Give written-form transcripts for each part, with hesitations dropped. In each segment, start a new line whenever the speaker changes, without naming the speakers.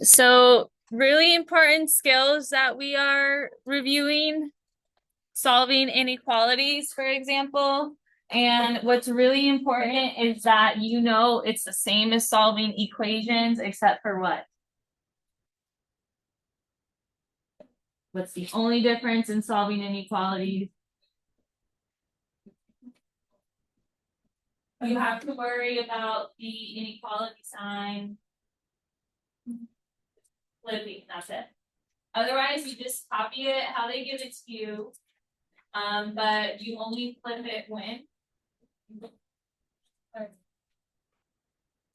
So really important skills that we are reviewing, solving inequalities, for example. And what's really important is that you know it's the same as solving equations, except for what? What's the only difference in solving inequalities? You have to worry about the inequality sign flipping, that's it. Otherwise, you just copy it how they give it to you, but you only flip it when.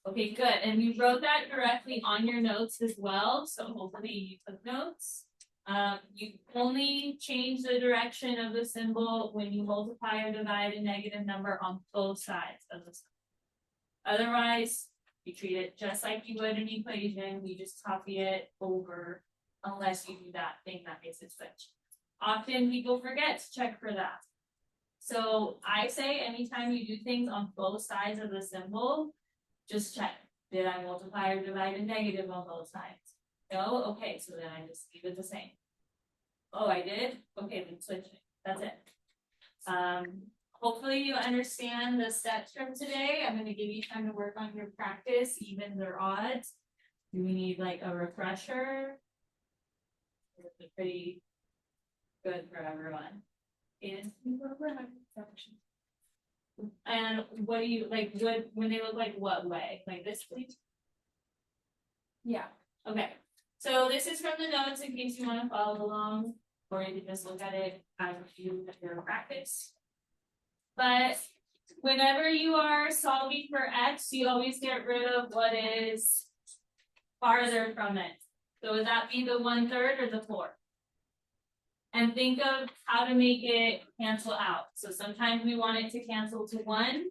Okay, good. And you wrote that directly on your notes as well, so hopefully you took notes. You only change the direction of the symbol when you multiply or divide a negative number on both sides of the symbol. Otherwise, you treat it just like you would an equation. You just copy it over unless you do that thing that makes it switch. Often people forget to check for that. So I say anytime you do things on both sides of the symbol, just check. Did I multiply or divide a negative on both sides? No? Okay, so then I just leave it the same. Oh, I did? Okay, then switch it. That's it. Hopefully you understand the steps from today. I'm going to give you time to work on your practice, evens or odds. Do we need like a refresher? It's pretty good for everyone. And what do you like? What when they look like what way? Like this, please? Yeah. Okay. So this is from the notes in case you want to follow along, or you can just look at it as you at your practice. But whenever you are solving for x, you always get rid of what is farther from it. So would that be the 1/3 or the 4? And think of how to make it cancel out. So sometimes we want it to cancel to 1.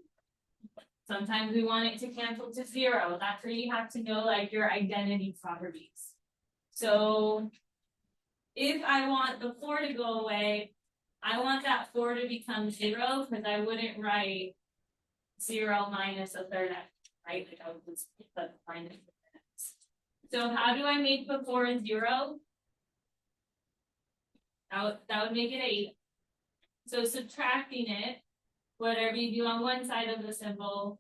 Sometimes we want it to cancel to 0. That's where you have to know like your identity properties. So if I want the 4 to go away, I want that 4 to become 0 because I wouldn't write 0 minus 1/3 x, right? Like I would just put minus x. So how do I make the 4 0? That would make it 8. So subtracting it, whatever you do on one side of the symbol.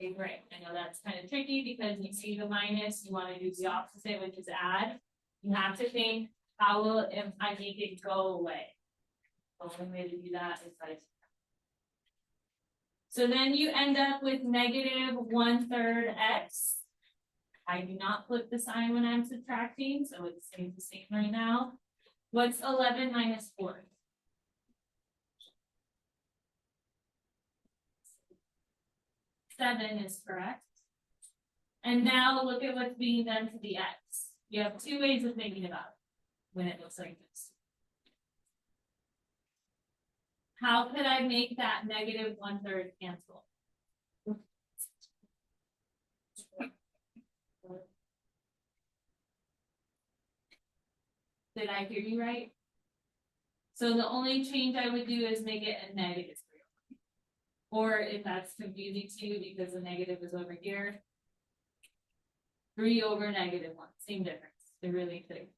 Okay, great. I know that's kind of tricky because you see the minus, you want to do the opposite, which is add. You have to think, how will I make it go away? The only way to do that is by. So then you end up with negative 1/3 x. I do not flip the sign when I'm subtracting, so it stays the same right now. What's 11 minus 4? 7 is correct. And now look at what's being done to the x. You have 2 ways of thinking about it when it looks like this. How could I make that negative 1/3 cancel? Did I hear you right? So the only change I would do is make it a negative 3. Or if that's confusing to you because the negative is over here, 3 over negative 1, same difference. They're really clear.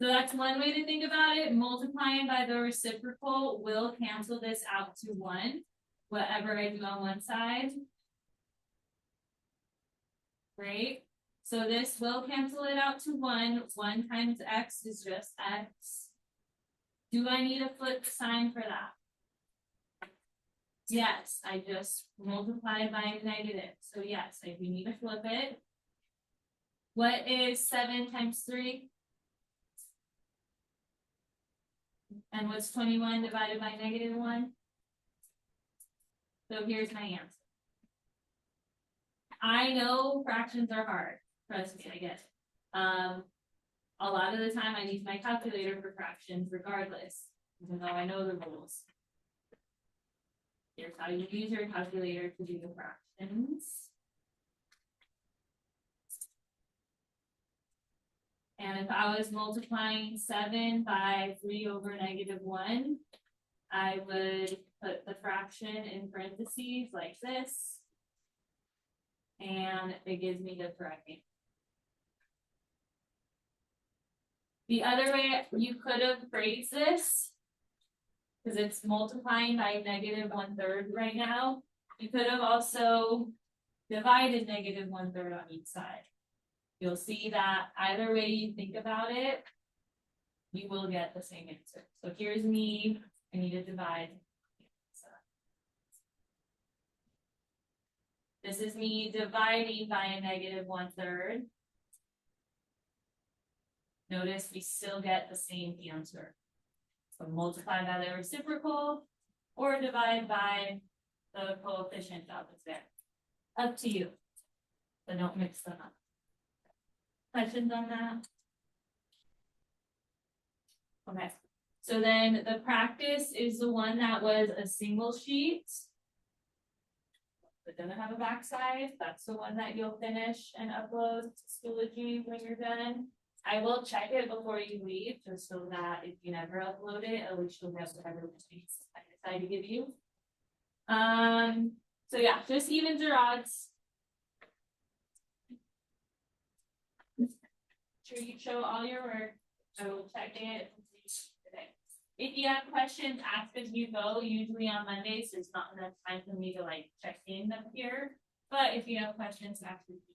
So that's one way to think about it. Multiplying by the reciprocal will cancel this out to 1, whatever I do on one side. Right? So this will cancel it out to 1. 1 times x is just x. Do I need a flip sign for that? Yes, I just multiply by negative. So yes, I do need to flip it. What is 7 times 3? And what's 21 divided by negative 1? So here's my answer. I know fractions are hard. Trust me, I get it. A lot of the time I use my calculator for fractions regardless, even though I know the rules. Here's how you use your calculator to do the fractions. And if I was multiplying 7 by 3 over negative 1, I would put the fraction in parentheses like this. And it gives me the correct answer. The other way you could have phrased this, because it's multiplying by -1/3 right now, you could have also divided -1/3 on each side. You'll see that either way you think about it, you will get the same answer. So here's me, I need to divide. This is me dividing by a -1/3. Notice we still get the same answer. So multiply by the reciprocal or divide by the coefficient that was there. Up to you. But don't mix them up. Questions on that? Okay. So then the practice is the one that was a single sheet. It doesn't have a backside. That's the one that you'll finish and upload to Schoology when you're done. I will check it before you leave, just so that if you never upload it, at least you'll have whatever sheets I decide to give you. So yeah, just evens or odds. Sure you show all your work. I will check it today. If you have questions, ask as you go. Usually on Mondays, there's not enough time for me to like check in up here. But if you have questions, ask as you go.